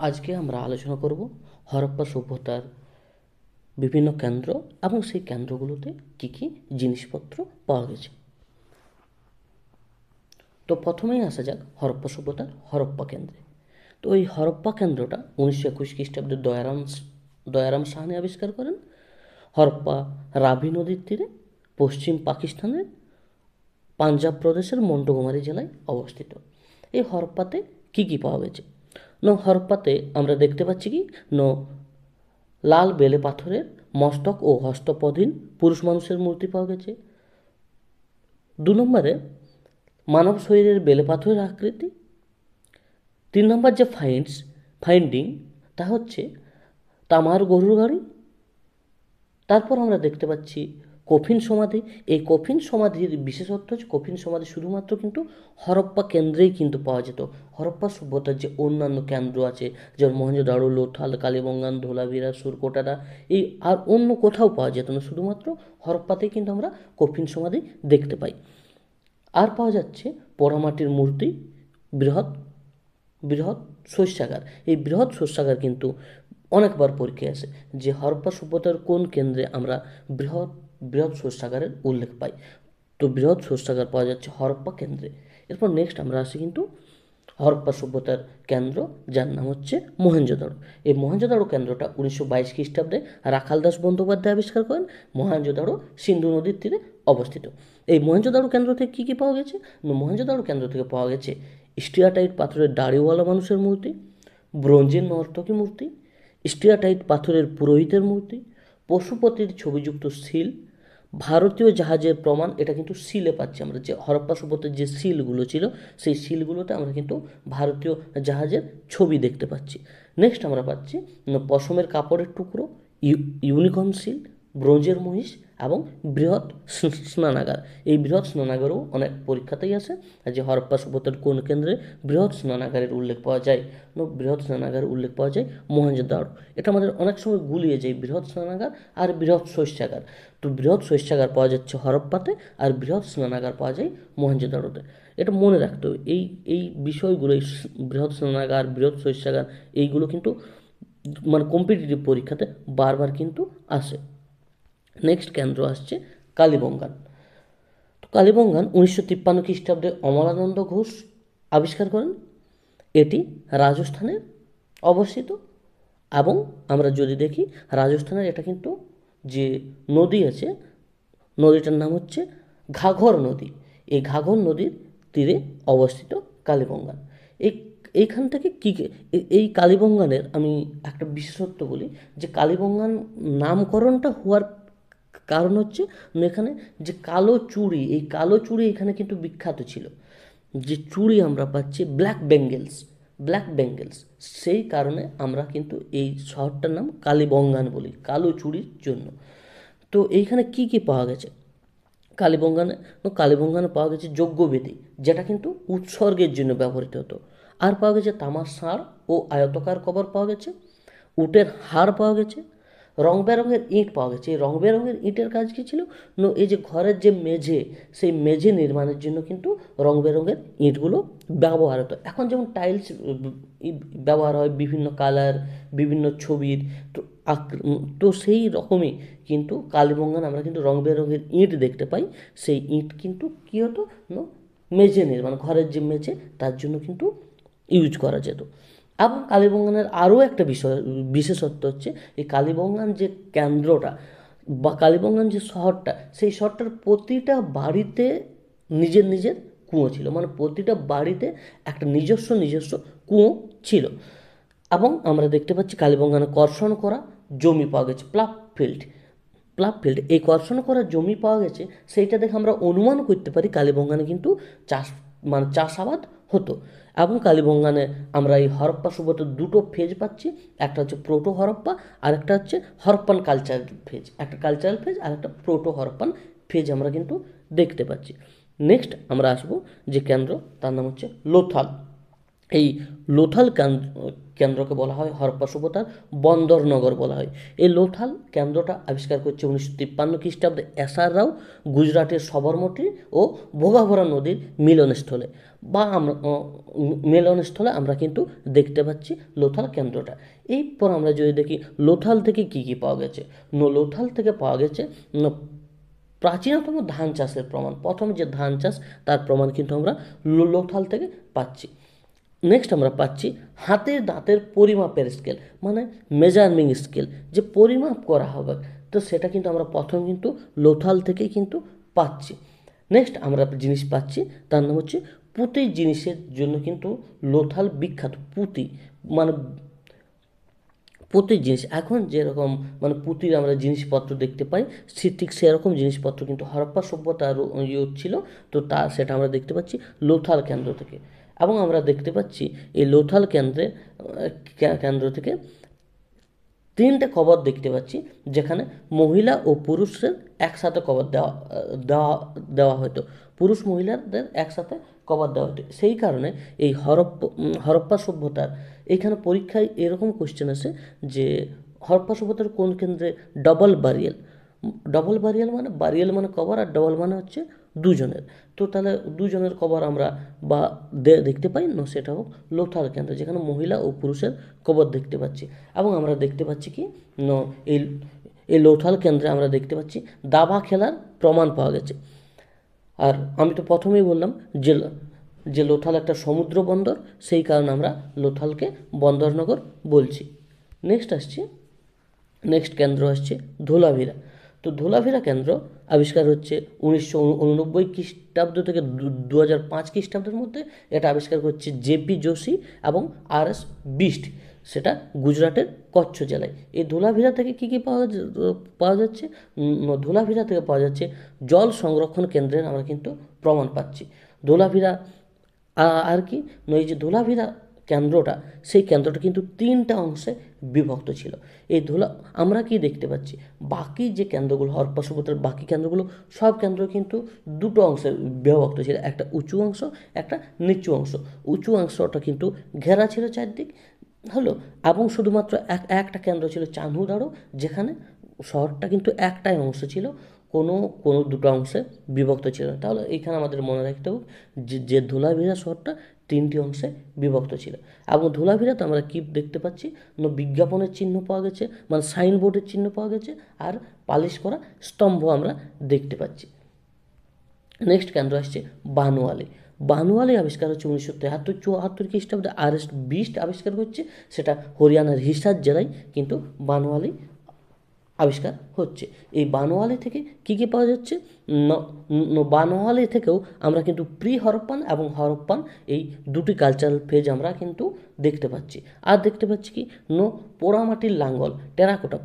আজকে আমরা আলোচনা করব হরপ্পা সভ্যতার বিভিন্ন কেন্দ্র এবং সেই কেন্দ্রগুলোতে কী কী জিনিসপত্র পাওয়া গেছে। তো প্রথমেই আসা যাক হরপ্পা সভ্যতার হরপ্পা কেন্দ্রে। তো এই হরপ্পা কেন্দ্রটা 1921 খ্রিস্টাব্দে দয়ারাম সাহানি আবিষ্কার করেন। হরপ্পা রাভি নদীর তীরে পশ্চিম পাকিস্তানের পাঞ্জাব প্রদেশের মন্টগোমারি জেলায় অবস্থিত। এই হরপ্পাতে কী কী পাওয়া গেছে? হরপ্পাতে আমরা দেখতে পাচ্ছি কি লাল বেলে পাথরের মস্তক ও হস্তপদহীন পুরুষ মানুষের মূর্তি পাওয়া গেছে। 2 নম্বরে মানব শরীরের বেলে পাথরের আকৃতি। 3 নম্বর যে ফাইন্ডিং তা হচ্ছে তামার গরুর গাড়ি। তারপর আমরা দেখতে পাচ্ছি কফিন সমাধি। এই কফিন সমাধির বিশেষত্ব হচ্ছে কফিন সমাধি শুধুমাত্র কিন্তু হরপ্পা কেন্দ্রেই কিন্তু পাওয়া যেত। হরপ্পা সভ্যতার যে অন্যান্য কেন্দ্র আছে যেমন মহেঞ্জোদারো, লোথাল, কালীবঙ্গান, ধোলাভিরা, সুরকোটারা, এই আর অন্য কোথাও পাওয়া যেত না, শুধুমাত্র হরপ্পাতেই কিন্তু আমরা কফিন সমাধি দেখতে পাই। আর পাওয়া যাচ্ছে পোড়ামাটির মূর্তি, বৃহৎ বৃহৎ শস্যাগার। এই বৃহৎ শস্যাগার কিন্তু অনেকবার পরীক্ষায় আসে যে হরপ্পা সভ্যতার কোন কেন্দ্রে আমরা বৃহৎ বৃহৎ শস্যাগারের উল্লেখ পাই। তো বৃহৎ শস্যাগার পাওয়া যাচ্ছে হরপ্পা কেন্দ্রে। এরপর নেক্সট আমরা আসি কিন্তু হরপ্পা সভ্যতার কেন্দ্র, যার নাম হচ্ছে মহেঞ্জোদারো। এই মহেঞ্জোদারো কেন্দ্রটা 1922 খ্রিস্টাব্দে রাখাল দাস বন্দ্যোপাধ্যায় আবিষ্কার করেন। মহেঞ্জোদারো সিন্ধু নদীর তীরে অবস্থিত। এই মহেঞ্জোদারো কেন্দ্র থেকে কী কী পাওয়া গেছে? মহেঞ্জোদারো কেন্দ্র থেকে পাওয়া গেছে স্টিয়াটাইট পাথরের দাড়িওয়ালা মানুষের মূর্তি, ব্রোঞ্জের নর্তকী মূর্তি, স্টিয়াটাইট পাথরের পুরোহিতের মূর্তি, পশুপতির ছবিযুক্ত সিল, ভারতীয় জাহাজের প্রমাণ। এটা কিন্তু সিলে পাচ্ছি আমরা, যে হরপ্পা সভ্যতার যে সিলগুলো ছিল সেই সিলগুলোতে আমরা কিন্তু ভারতীয় জাহাজের ছবি দেখতে পাচ্ছি। নেক্সট আমরা পাচ্ছি পশমের কাপড়ের টুকরো, ইউনিকর্ন সিল, ব্রোঞ্জের মহিষ এবং বৃহৎ স্নানাগার। এই বৃহৎ স্নানাগারও অনেক পরীক্ষাতেই আসে যে হরপ্পা সভ্যতার কোন কেন্দ্রে বৃহৎ স্নানাগারের উল্লেখ পাওয়া যায়। বৃহৎ স্নানাগারের উল্লেখ পাওয়া যায় মহেঞ্জোদারো। এটা আমাদের অনেক সময় গুলিয়ে যায় বৃহৎ স্নানাগার আর বৃহৎ শস্যাগার। তো বৃহৎ শস্যাগার পাওয়া যাচ্ছে হরপ্পাতে আর বৃহৎ স্নানাগার পাওয়া যায় মহেঞ্জোদারোতে। এটা মনে রাখতে হবে। এই এই বিষয়গুলো, এই বৃহৎ স্নানাগার, বৃহৎ শস্যাগার, এইগুলো কিন্তু মানে কম্পিটিটিভ পরীক্ষাতে বারবার কিন্তু আসে। নেক্সট কেন্দ্র আসছে কালীবঙ্গান। তো কালীবঙ্গান 1953 খ্রিস্টাব্দে অমলানন্দ ঘোষ আবিষ্কার করেন। এটি রাজস্থানের অবস্থিত এবং আমরা যদি দেখি রাজস্থানের এটা কিন্তু যে নদী আছে, নদীটার নাম হচ্ছে ঘাঘর নদী। এই ঘাঘর নদীর তীরে অবস্থিত কালীবঙ্গান। এই এইখান থেকে কী এই কালীবঙ্গানের আমি একটা বিশেষত্ব বলি যে কালীবঙ্গান নামকরণটা হওয়ার কারণ হচ্ছে এখানে যে কালো চুড়ি, এই কালো চুড়ি এখানে কিন্তু বিখ্যাত ছিল। যে চুড়ি আমরা পাচ্ছি ব্ল্যাক বেঙ্গলস, সেই কারণে আমরা কিন্তু এই শহরটার নাম কালীবঙ্গান বলি, কালো চুড়ির জন্য। তো এইখানে কি কি পাওয়া গেছে কালীবঙ্গানে পাওয়া গেছে যজ্ঞবেদী, যেটা কিন্তু উৎসর্গের জন্য ব্যবহৃত হতো। আর পাওয়া গেছে তামার ষাঁড় ও আয়তকার কবর পাওয়া গেছে, উটের হাড় পাওয়া গেছে, রং বেরঙের ইঁট পাওয়া গেছে। এই রং বেরঙের ইঁটের কাজ কী ছিল? এই যে ঘরের যে মেঝে, সেই মেঝে নির্মাণের জন্য কিন্তু রং বেরঙের ইঁটগুলো ব্যবহার হতো। এখন যেমন টাইলস ব্যবহার হয় বিভিন্ন কালার, বিভিন্ন ছবির, তো তো সেই রকমই কিন্তু কালীবঙ্গান আমরা কিন্তু রং বেরঙের ইঁট দেখতে পাই। সেই ইঁট কিন্তু কী হতো? মেঝে নির্মাণ, ঘরের যে মেঝে তার জন্য কিন্তু ইউজ করা যেত। এবং কালীবঙ্গানের আরও একটা বিশেষত্ব হচ্ছে এই কালীবঙ্গান যে কেন্দ্রটা বা কালীবঙ্গান যে শহরটা, সেই শহরটার প্রতিটা বাড়িতে নিজের নিজের কুয়ো ছিল। মানে প্রতিটা বাড়িতে একটা নিজস্ব কুয়ো ছিল। এবং আমরা দেখতে পাচ্ছি কালীবঙ্গানে কর্ষণ করা জমি পাওয়া গেছে, প্লাব ফিল্ড। এই কর্ষণ করা জমি পাওয়া গেছে, সেইটা দেখে আমরা অনুমান করতে পারি কালীবঙ্গানে কিন্তু চাষাবাদ হতো। এবং কালীবঙ্গানে আমরা এই হরপ্পা সভ্যতার দুটো ফেজ পাচ্ছি, একটা হচ্ছে প্রোটো হরপ্পা আর একটা হচ্ছে হরপ্পান কালচারাল ফেজ। একটা কালচারাল ফেজ আর একটা প্রোটো হরপ্পান ফেজ আমরা কিন্তু দেখতে পাচ্ছি। নেক্সট আমরা আসবো যে কেন্দ্র, তার নাম হচ্ছে লোথাল। এই লোথাল কেন্দ্রকে বলা হয় হরপ্পা সভ্যতার বন্দরনগর বলা হয়। এই লোথাল কেন্দ্রটা আবিষ্কার করছে 1953 খ্রিস্টাব্দে এসআর রাও গুজরাটের সবরমতী ও ভোগাভরা নদীর মিলনস্থলে। বা আমরা মিলনস্থলে আমরা কিন্তু দেখতে পাচ্ছি লোথাল কেন্দ্রটা। এরপর আমরা যদি দেখি লোথাল থেকে কি কি পাওয়া গেছে, লোথাল থেকে পাওয়া গেছে প্রাচীনতম ধান চাষের প্রমাণ। প্রথম যে ধান চাষ তার প্রমাণ কিন্তু আমরা লোথাল থেকে পাচ্ছি। নেক্সট আমরা পাচ্ছি হাতের দাঁতের পরিমাপের স্কেল, মানে মেজারমিং স্কেল, যে পরিমাপ করা হবে, তো সেটা কিন্তু আমরা প্রথম কিন্তু লোথাল থেকেই কিন্তু পাচ্ছি। নেক্সট আমরা জিনিস পাচ্ছি, তার নাম হচ্ছে পুঁতি জিনিসের জন্য কিন্তু লোথাল বিখ্যাত। পুঁতি মানে পুঁতির জিনিস, এখন যেরকম মানে পুঁতির আমরা জিনিসপত্র দেখতে পাই, ঠিক সেরকম জিনিসপত্র কিন্তু হরপ্পা সভ্যতার ছিল। তো সেটা আমরা দেখতে পাচ্ছি লোথাল কেন্দ্র থেকে। এবং আমরা দেখতে পাচ্ছি এই লোথাল কেন্দ্র থেকে তিনটে কবর দেখতে পাচ্ছি, যেখানে মহিলা ও পুরুষের একসাথে কবর দেওয়া দেওয়া হতো, পুরুষ মহিলাদের একসাথে কবর দেওয়া হতো। সেই কারণে এই হরপ্পা সভ্যতার এইখানে পরীক্ষায় এরকম কোশ্চেন আসে যে হরপ্পা সভ্যতার কোন কেন্দ্রে ডবল বারিয়েল মানে কবর, আর ডবল মানে হচ্ছে দুজনের। তো তাহলে দুজনের কবর আমরা বা দেখতে পাই না, সেটা হোক লোথাল কেন্দ্র, যেখানে মহিলা ও পুরুষের কবর দেখতে পাচ্ছি। এবং আমরা দেখতে পাচ্ছি কি এই এই লোথাল কেন্দ্রে আমরা দেখতে পাচ্ছি দাবা খেলার প্রমাণ পাওয়া গেছে। আর আমি তো প্রথমেই বললাম যে যে লোথাল একটা সমুদ্র বন্দর, সেই কারণে আমরা লোথালকে বন্দরনগর বলছি। নেক্সট কেন্দ্র আসছে ধোলাভিরা। তো ধোলাভিরা কেন্দ্র আবিষ্কার হচ্ছে 1989 খ্রিস্টাব্দ থেকে 2005 খ্রিস্টাব্দের মধ্যে। এটা আবিষ্কার করছে জেপি যোশী এবং RS বিস্ট, সেটা গুজরাটের কচ্ছ জেলায়। এই ধোলাভিরা থেকে কী কী পাওয়া যাচ্ছে, ধোলাভিরা থেকে পাওয়া যাচ্ছে জল সংরক্ষণ কেন্দ্রের আমরা কিন্তু প্রমাণ পাচ্ছি। ধোলাভিরা আর কি এই যে ধোলাভিরা কেন্দ্রটা, সেই কেন্দ্রটা কিন্তু তিনটা অংশে বিভক্ত ছিল। এই আমরা কি দেখতে পাচ্ছি, বাকি যে কেন্দ্রগুলো হরপ্পা সভ্যতার বাকি কেন্দ্রগুলো, সব কেন্দ্র কিন্তু দুটো অংশে বিভক্ত ছিল, একটা উঁচু অংশ, একটা নিচু অংশ। উঁচু অংশটা কিন্তু ঘেরা ছিল চারদিক, হলো, এবং শুধুমাত্র একটা কেন্দ্র ছিল চাঁহুদারো, যেখানে শহরটা কিন্তু একটাই অংশ ছিল, কোনো কোনো দুটো অংশে বিভক্ত ছিল না। তাহলে এইখানে আমাদের মনে রাখতে হবে যে ধোলাভিরা শহরটা তিনটি অংশে বিভক্ত ছিল। এবং ধোলাভিরাতে আমরা কি দেখতে পাচ্ছি, বিজ্ঞাপনের চিহ্ন পাওয়া গেছে, মানে সাইনবোর্ডের চিহ্ন পাওয়া গেছে, আর পালিশ করা স্তম্ভ আমরা দেখতে পাচ্ছি। নেক্সট কেন্দ্র আসছে বানোয়ালি আবিষ্কার হচ্ছে 1973-74 খ্রিস্টাব্দে RS বিস্ট আবিষ্কার করছে, সেটা হরিয়ানার হিসার জেলায় কিন্তু বানোয়ালি আবিষ্কার হচ্ছে। এই বানোয়ালি থেকে কী কী পাওয়া যাচ্ছে, বানোয়ালি থেকেও আমরা কিন্তু প্রি হরপ্পান এবং হরপ্পান এই দুটি কালচারাল ফেজ আমরা কিন্তু দেখতে পাচ্ছি। আর দেখতে পাচ্ছি কি পোড়ামাটির লাঙ্গল,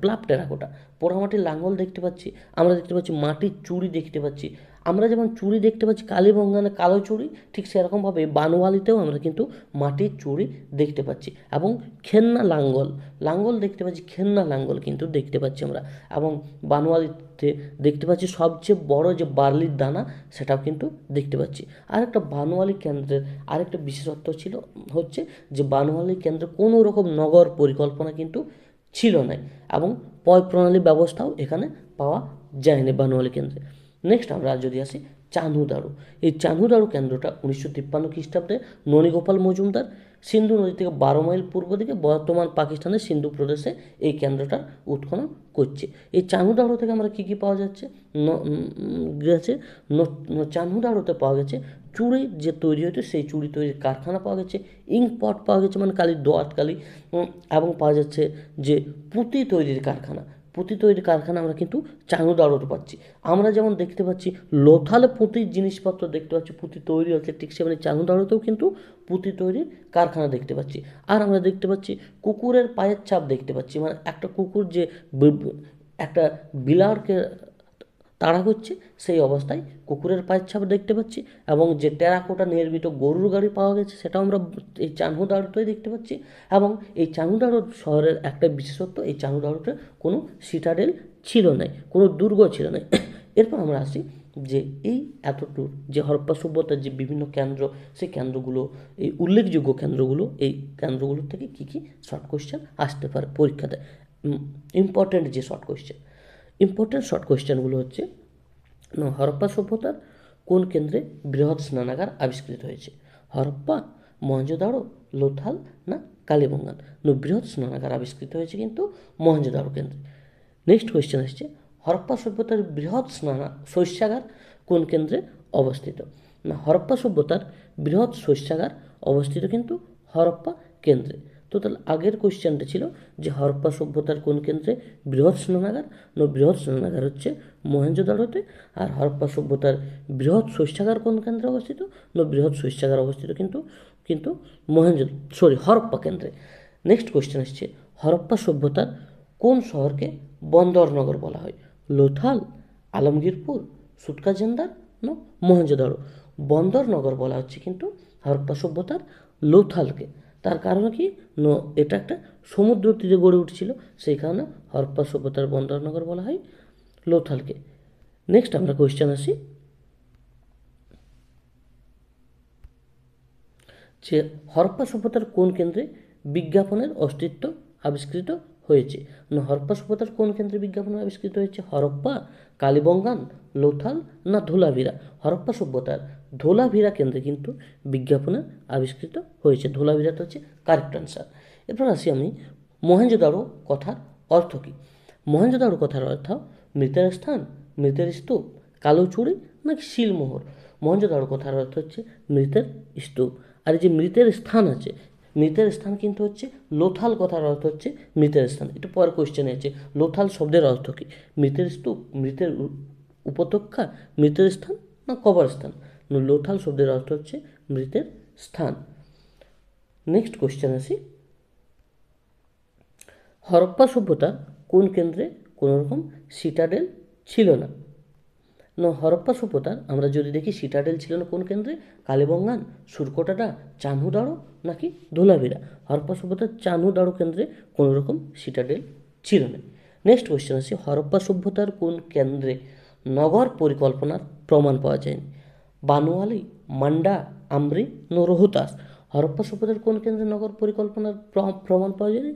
প্লাপ টেরাকোটা পোড়ামাটির লাঙ্গল দেখতে পাচ্ছি। আমরা দেখতে পাচ্ছি মাটির চুড়ি দেখতে পাচ্ছি। আমরা যেমন চুড়ি দেখতে পাচ্ছি কালীবঙ্গানে কালো চুড়ি, ঠিক সেরকমভাবে বানোয়ালিতেও আমরা কিন্তু মাটির চুড়ি দেখতে পাচ্ছি। এবং লাঙ্গল দেখতে পাচ্ছি, খেন্না লাঙ্গল কিন্তু দেখতে পাচ্ছি আমরা। এবং বানোয়ালিতে দেখতে পাচ্ছি সবচেয়ে বড় যে বার্লির দানা, সেটাও কিন্তু দেখতে পাচ্ছি। আরেকটা বানোয়ালি কেন্দ্রের আরেকটা বিশেষত্ব হচ্ছে যে বানোয়ালি কেন্দ্রে কোনো রকম নগর পরিকল্পনা কিন্তু ছিল না, এবং পয় প্রণালী ব্যবস্থাও এখানে পাওয়া যায়নি বানোয়ালি কেন্দ্রে। নেক্সট আমরা যদি আসি চাঁহুদারো, এই চাঁহুদারো কেন্দ্রটা 1953 খ্রিস্টাব্দে ননীগোপাল মজুমদার সিন্ধু নদী থেকে 12 মাইল পূর্ব দিকে বর্তমান পাকিস্তানের সিন্ধু প্রদেশে এই কেন্দ্রটার উৎখনন করছে। এই চাঁহুদারো থেকে আমরা কী কী পাওয়া যাচ্ছে, চাঁহুদারোতে পাওয়া গেছে চুড়ি যে তৈরি হতো, সেই চুড়ি তৈরির কারখানা পাওয়া গেছে, ইঙ্ক পট পাওয়া গেছে মানে দোয়াত কালি, এবং পাওয়া যাচ্ছে যে পুঁতি তৈরির কারখানা আমরা কিন্তু চাঁহুদারোতে পাচ্ছি। আমরা যেমন দেখতে পাচ্ছি লোথালে পুঁতির জিনিসপত্র দেখতে পাচ্ছি, পুঁতি তৈরি হচ্ছে, ঠিক সেখানে চাঁহুদারোতেও কিন্তু পুঁতি তৈরির কারখানা দেখতে পাচ্ছি। আর আমরা দেখতে পাচ্ছি কুকুরের পায়ের ছাপ দেখতে পাচ্ছি, মানে একটা কুকুর যে একটা বিলারকে তাড়া করছে, সেই অবস্থায় কুকুরের পায়ের ছাপ দেখতে পাচ্ছি। এবং যে টেরাকোটা নির্মিত গরুর গাড়ি পাওয়া গেছে, সেটাও আমরা এই চাঁহুদারোতেই দেখতে পাচ্ছি। এবং এই চাঁহুদারো শহরের একটা বিশেষত্ব, এই চাঁহুদারোতে কোনো সিটাডেল ছিল না, কোনো দুর্গ ছিল না। এরপর আমরা আসি যে এই এতটুকু যে হরপ্পা সভ্যতার যে বিভিন্ন কেন্দ্র, সেই কেন্দ্রগুলো, এই উল্লেখযোগ্য কেন্দ্রগুলো, এই কেন্দ্রগুলোর থেকে কী কী শর্ট কোয়েশ্চেন আসতে পারে পরীক্ষাতে, ইম্পর্ট্যান্ট শর্ট কোয়েশ্চেনগুলো হচ্ছে, হরপ্পা সভ্যতার কোন কেন্দ্রে বৃহৎ স্নানাগার আবিষ্কৃত হয়েছে, হরপ্পা, মহেঞ্জোদাড়ো, লোথাল না কালীবঙ্গান? বৃহৎ স্নানাগার আবিষ্কৃত হয়েছে কিন্তু মহেঞ্জোদাড়ো কেন্দ্রে। নেক্সট কোয়েশ্চেন আসছে, হরপ্পা সভ্যতার বৃহৎ শস্যাগার কোন কেন্দ্রে অবস্থিত? না, হরপ্পা সভ্যতার বৃহৎ শস্যাগার অবস্থিত কিন্তু হরপ্পা কেন্দ্রে। তো তাহলে আগের কোয়েশ্চেনটা ছিল যে হরপ্পা সভ্যতার কোন কেন্দ্রে বৃহৎ স্নানাগার? বৃহৎ স্নানাগার হচ্ছে মহেঞ্জোদাড়োতে। আর হরপ্পা সভ্যতার বৃহৎ শস্যাগার কোন কেন্দ্রে অবস্থিত? বৃহৎ শস্যাগার অবস্থিত কিন্তু কিন্তু হরপ্পা কেন্দ্রে। নেক্সট কোয়েশ্চেন আসছে, হরপ্পা সভ্যতার কোন শহরকে বন্দরনগর বলা হয়? লোথাল, আলমগীরপুর, সুটকাজেন্দার না মহেঞ্জোদাড়ো? বন্দরনগর বলা হচ্ছে কিন্তু হরপ্পা সভ্যতার লোথালকে। তার কারণ কি? এটা একটা সমুদ্র তীরে গড়ে উঠছিল, সেই কারণে হরপ্পা সভ্যতার বন্দরনগর বলা হয় লোথালকে। নেক্সট আমরা কোয়েশ্চেন আসি যে হরপ্পা সভ্যতার কোন কেন্দ্রে বিজ্ঞাপনের অস্তিত্ব আবিষ্কৃত হয়েছে? হরপ্পা সভ্যতার কোন কেন্দ্রে বিজ্ঞাপন আবিষ্কৃত হয়েছে? হরপ্পা, কালীবঙ্গান, লোথাল না ধোলাভিরা? হরপ্পা সভ্যতার ধোলাভিরা কেন্দ্রে কিন্তু বিজ্ঞাপনের আবিষ্কৃত হয়েছে। ধোলাভিরাটা হচ্ছে কারেক্ট অ্যান্সার। এরপর আসি আমি মহেঞ্জোদাড়ো কথার অর্থ কী? মহেঞ্জোদাড়ো কথার অর্থ মৃতের স্থান, মৃতের স্তূপ, কালো চুড়ি নাকি শিলমোহর? মহেঞ্জোদাড়ো কথার অর্থ হচ্ছে মৃতের স্তূপ। আর যে মৃতের স্থান আছে, মৃতের স্থান কিন্তু হচ্ছে লোথাল কথার অর্থ হচ্ছে মৃতের স্থান। একটু পরের কোয়েশ্চেনে আছে লোথাল শব্দের অর্থ কী? মৃতের স্তূপ, মৃতের উপত্যকা, মৃতের স্থান না কবরস্থান? লোথাল শব্দের অর্থ হচ্ছে মৃতের স্থান। নেক্সট কোয়েশ্চেন আসি, হরপ্পা সভ্যতার কোন কেন্দ্রে কোনো রকম সিটাডেল ছিল না? হরপ্পা সভ্যতার আমরা যদি দেখি সিটাডেল ছিল না কোন কেন্দ্রে? কালীবঙ্গান, সুরকোটাটা, চানহুদাড়ো নাকি ধোলাভিরা? হরপ্পা সভ্যতার চানহুদাড়ো কেন্দ্রে কোনো রকম সিটাডেল ছিল না। নেক্সট কোয়েশ্চেন আসি, হরপ্পা সভ্যতার কোন কেন্দ্রে নগর পরিকল্পনার প্রমাণ পাওয়া যায়নি? বানোয়ালি, মান্ডা, আমরি রোহতাস? হরপ্পা সভ্যতার কোন কেন্দ্রে নগর পরিকল্পনার প্রমাণ পাওয়া যায়নি?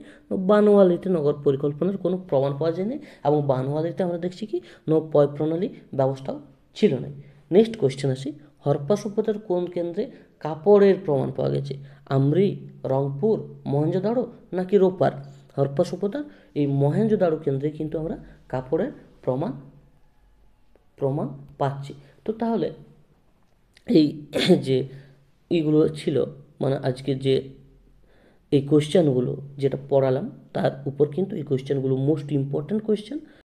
বানোয়ালিতে নগর পরিকল্পনার কোনো প্রমাণ পাওয়া যায়নি, এবং বানোয়ালিতে আমরা দেখছি কি পয় প্রণালী ব্যবস্থাও ছিল না। নেক্সট কোয়েশ্চেন আসি, হরপ্পা সভ্যতার কোন কেন্দ্রে কাপড়ের প্রমাণ পাওয়া গেছে? আমরি, রংপুর, মহেঞ্জোদাড়ো নাকি রোপার? হরপ্পা সভ্যতার এই মহেঞ্জোদাড়ো কেন্দ্রে কিন্তু আমরা কাপড়ের প্রমাণ পাচ্ছি। তো তাহলে এই যে এইগুলো ছিল, মানে আজকে যে এই কোয়েশ্চেনগুলো যেটা পড়ালাম তার উপর কিন্তু এই কোয়েশ্চেনগুলো মোস্ট ইম্পর্ট্যান্ট কোয়েশ্চেন।